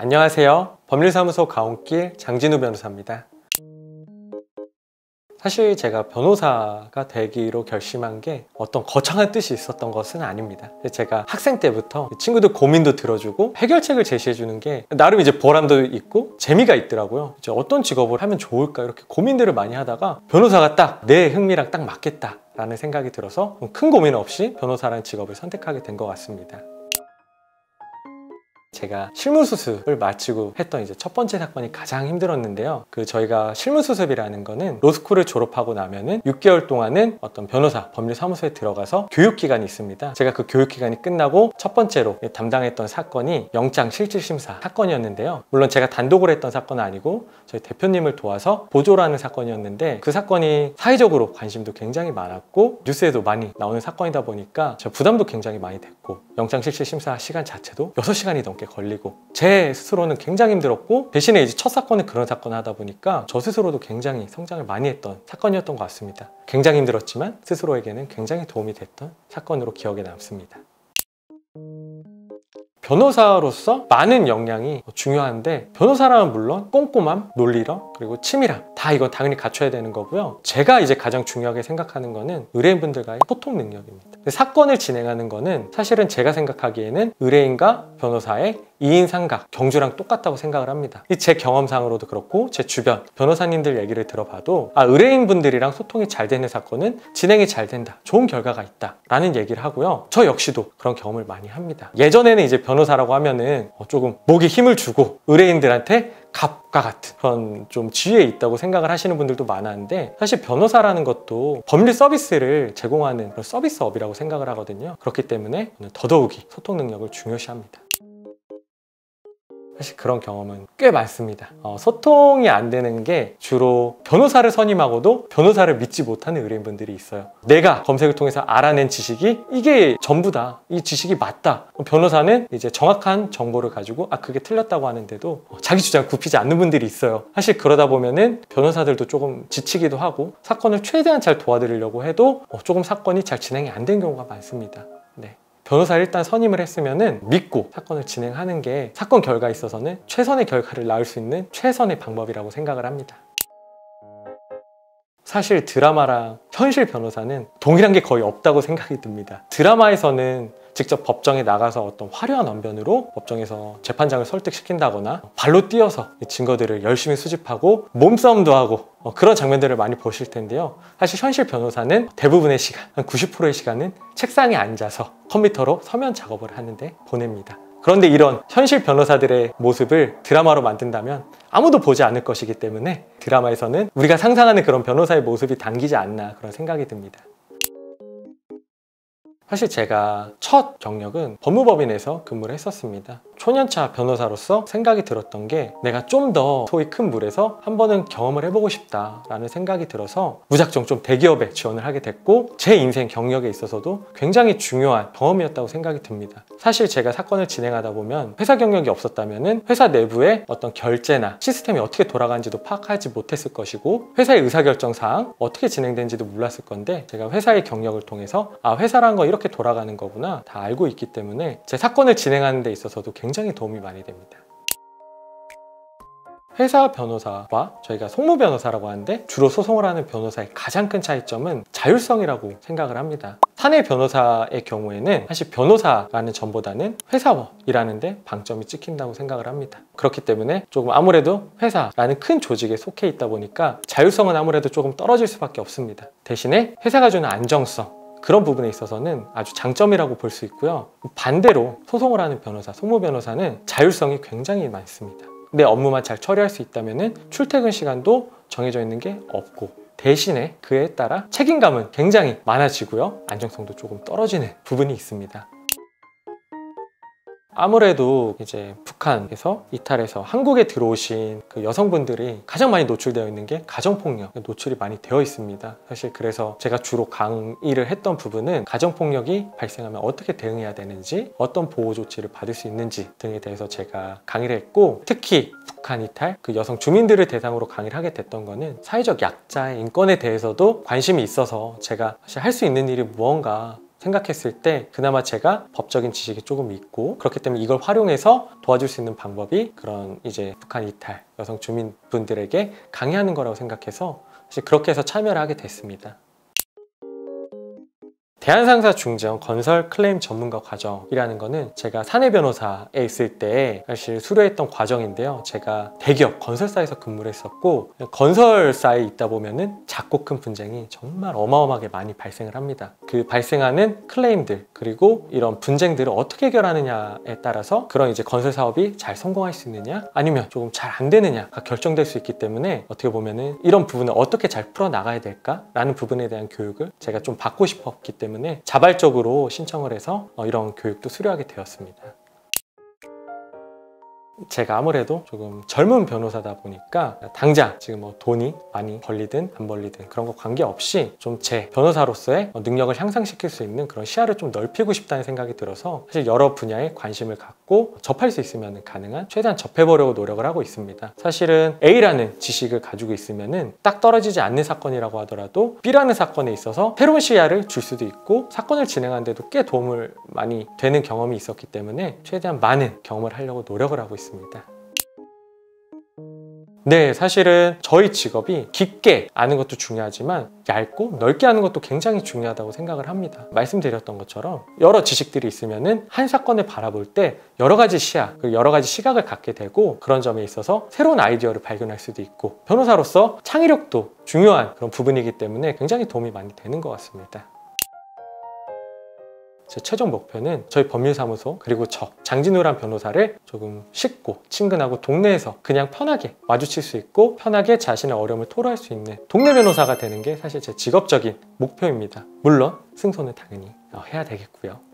안녕하세요. 법률사무소 가온길 장진우 변호사입니다. 사실 제가 변호사가 되기로 결심한 게 어떤 거창한 뜻이 있었던 것은 아닙니다. 제가 학생 때부터 친구들 고민도 들어주고 해결책을 제시해주는 게 나름 이제 보람도 있고 재미가 있더라고요. 이제 어떤 직업을 하면 좋을까 이렇게 고민들을 많이 하다가 변호사가 딱 내 흥미랑 딱 맞겠다 라는 생각이 들어서 큰 고민 없이 변호사라는 직업을 선택하게 된 것 같습니다. 제가 실무수습을 마치고 했던 이제 첫 번째 사건이 가장 힘들었는데요. 저희가 실무수습이라는 거는 로스쿨을 졸업하고 나면은 6개월 동안은 어떤 변호사, 법률사무소에 들어가서 교육기간이 있습니다. 제가 그 교육기간이 끝나고 첫 번째로 담당했던 사건이 영장실질심사 사건이었는데요. 물론 제가 단독으로 했던 사건은 아니고 저희 대표님을 도와서 보조를 하는 사건이었는데 그 사건이 사회적으로 관심도 굉장히 많았고 뉴스에도 많이 나오는 사건이다 보니까 저 부담도 굉장히 많이 됐고 영장실질심사 시간 자체도 6시간이 넘게 걸리고 제 스스로는 굉장히 힘들었고 대신에 이제 첫 사건은 그런 사건을 하다 보니까 저 스스로도 굉장히 성장을 많이 했던 사건이었던 것 같습니다. 굉장히 힘들었지만 스스로에게는 굉장히 도움이 됐던 사건으로 기억에 남습니다. 변호사로서 많은 역량이 중요한데 변호사라면 물론 꼼꼼함, 논리력, 그리고 치밀함 다 이건 당연히 갖춰야 되는 거고요. 제가 이제 가장 중요하게 생각하는 거는 의뢰인분들과의 소통 능력입니다. 사건을 진행하는 거는 사실은 제가 생각하기에는 의뢰인과 변호사의 이인삼각, 경주랑 똑같다고 생각을 합니다. 제 경험상으로도 그렇고 제 주변 변호사님들 얘기를 들어봐도 의뢰인분들이랑 소통이 잘 되는 사건은 진행이 잘 된다, 좋은 결과가 있다 라는 얘기를 하고요. 저 역시도 그런 경험을 많이 합니다. 예전에는 이제 변호사라고 하면은 조금 목에 힘을 주고 의뢰인들한테 갑과 같은 그런 좀 지위에 있다고 생각을 하시는 분들도 많았는데 사실 변호사라는 것도 법률 서비스를 제공하는 그런 서비스업이라고 생각을 하거든요. 그렇기 때문에 더더욱이 소통 능력을 중요시합니다. 사실 그런 경험은 꽤 많습니다. 소통이 안 되는 게 주로 변호사를 선임하고도 변호사를 믿지 못하는 의뢰인분들이 있어요. 내가 검색을 통해서 알아낸 지식이 이게 전부다, 이 지식이 맞다. 변호사는 이제 정확한 정보를 가지고 그게 틀렸다고 하는데도 자기 주장을 굽히지 않는 분들이 있어요. 사실 그러다 보면은 변호사들도 조금 지치기도 하고 사건을 최대한 잘 도와드리려고 해도 조금 사건이 잘 진행이 안 된 경우가 많습니다. 네. 변호사를 일단 선임을 했으면은 믿고 사건을 진행하는 게 사건 결과에 있어서는 최선의 결과를 낳을 수 있는 최선의 방법이라고 생각을 합니다. 사실 드라마랑 현실 변호사는 동일한 게 거의 없다고 생각이 듭니다. 드라마에서는 직접 법정에 나가서 어떤 화려한 언변으로 법정에서 재판장을 설득시킨다거나 발로 뛰어서 증거들을 열심히 수집하고 몸싸움도 하고 그런 장면들을 많이 보실 텐데요. 사실 현실 변호사는 대부분의 시간, 한 90%의 시간은 책상에 앉아서 컴퓨터로 서면 작업을 하는데 보냅니다. 그런데 이런 현실 변호사들의 모습을 드라마로 만든다면 아무도 보지 않을 것이기 때문에 드라마에서는 우리가 상상하는 그런 변호사의 모습이 담기지 않나 그런 생각이 듭니다. 사실 제가 첫 경력은 법무법인에서 근무를 했었습니다. 초년차 변호사로서 생각이 들었던 게 내가 좀 더 소위 큰 물에서 한 번은 경험을 해보고 싶다라는 생각이 들어서 무작정 좀 대기업에 지원을 하게 됐고 제 인생 경력에 있어서도 굉장히 중요한 경험이었다고 생각이 듭니다. 사실 제가 사건을 진행하다 보면 회사 경력이 없었다면 회사 내부의 어떤 결제나 시스템이 어떻게 돌아가는지도 파악하지 못했을 것이고 회사의 의사결정 사항 어떻게 진행되는지도 몰랐을 건데 제가 회사의 경력을 통해서 회사라는 거 이렇게 돌아가는 거구나 다 알고 있기 때문에 제 사건을 진행하는 데 있어서도 굉장히 도움이 많이 됩니다. 회사 변호사와 저희가 송무 변호사라고 하는데 주로 소송을 하는 변호사의 가장 큰 차이점은 자율성이라고 생각을 합니다. 사내 변호사의 경우에는 사실 변호사라는 점보다는 회사원이라는 데 방점이 찍힌다고 생각을 합니다. 그렇기 때문에 조금 아무래도 회사라는 큰 조직에 속해 있다 보니까 자율성은 아무래도 조금 떨어질 수밖에 없습니다. 대신에 회사가 주는 안정성 그런 부분에 있어서는 아주 장점이라고 볼 수 있고요. 반대로 소송을 하는 변호사, 송무 변호사는 자율성이 굉장히 많습니다. 내 업무만 잘 처리할 수 있다면 출퇴근 시간도 정해져 있는 게 없고 대신에 그에 따라 책임감은 굉장히 많아지고요. 안정성도 조금 떨어지는 부분이 있습니다. 아무래도 이제 북한에서 이탈해서 한국에 들어오신 그 여성분들이 가장 많이 노출되어 있는 게 가정폭력 노출이 많이 되어 있습니다. 사실 그래서 제가 주로 강의를 했던 부분은 가정폭력이 발생하면 어떻게 대응해야 되는지 어떤 보호 조치를 받을 수 있는지 등에 대해서 제가 강의를 했고 특히 북한 이탈 그 여성 주민들을 대상으로 강의를 하게 됐던 거는 사회적 약자의 인권에 대해서도 관심이 있어서 제가 사실 할 수 있는 일이 무언가 생각했을 때 그나마 제가 법적인 지식이 조금 있고 그렇기 때문에 이걸 활용해서 도와줄 수 있는 방법이 그런 이제 북한 이탈 여성 주민분들에게 강의하는 거라고 생각해서 사실 그렇게 해서 참여를 하게 됐습니다. 대한상사 중재원 건설 클레임 전문가 과정이라는 거는 제가 사내 변호사에 있을 때 사실 수료했던 과정인데요. 제가 대기업 건설사에서 근무를 했었고 건설사에 있다 보면은 작고 큰 분쟁이 정말 어마어마하게 많이 발생을 합니다. 그 발생하는 클레임들 그리고 이런 분쟁들을 어떻게 해결하느냐에 따라서 그런 이제 건설 사업이 잘 성공할 수 있느냐 아니면 조금 잘 안 되느냐가 결정될 수 있기 때문에 어떻게 보면은 이런 부분을 어떻게 잘 풀어 나가야 될까라는 부분에 대한 교육을 제가 좀 받고 싶었기 때문에 자발적으로 신청을 해서 이런 교육도 수료하게 되었습니다. 제가 아무래도 조금 젊은 변호사다 보니까 당장 지금 뭐 돈이 많이 벌리든 안 벌리든 그런 거 관계없이 좀 제 변호사로서의 능력을 향상시킬 수 있는 그런 시야를 좀 넓히고 싶다는 생각이 들어서 사실 여러 분야에 관심을 갖고 접할 수 있으면 가능한 최대한 접해보려고 노력을 하고 있습니다. 사실은 A라는 지식을 가지고 있으면은 딱 떨어지지 않는 사건이라고 하더라도 B라는 사건에 있어서 새로운 시야를 줄 수도 있고 사건을 진행하는 데도 꽤 도움을 많이 되는 경험이 있었기 때문에 최대한 많은 경험을 하려고 노력을 하고 있습니다. 네, 사실은 저희 직업이 깊게 아는 것도 중요하지만 얇고 넓게 아는 것도 굉장히 중요하다고 생각을 합니다. 말씀드렸던 것처럼 여러 지식들이 있으면은 한 사건을 바라볼 때 여러 가지 시야, 여러 가지 시각을 갖게 되고 그런 점에 있어서 새로운 아이디어를 발견할 수도 있고 변호사로서 창의력도 중요한 그런 부분이기 때문에 굉장히 도움이 많이 되는 것 같습니다. 제 최종 목표는 저희 법률사무소 그리고 저 장진우란 변호사를 조금 쉽고 친근하고 동네에서 그냥 편하게 마주칠 수 있고 편하게 자신의 어려움을 토로할 수 있는 동네 변호사가 되는 게 사실 제 직업적인 목표입니다. 물론 승소는 당연히 해야 되겠고요.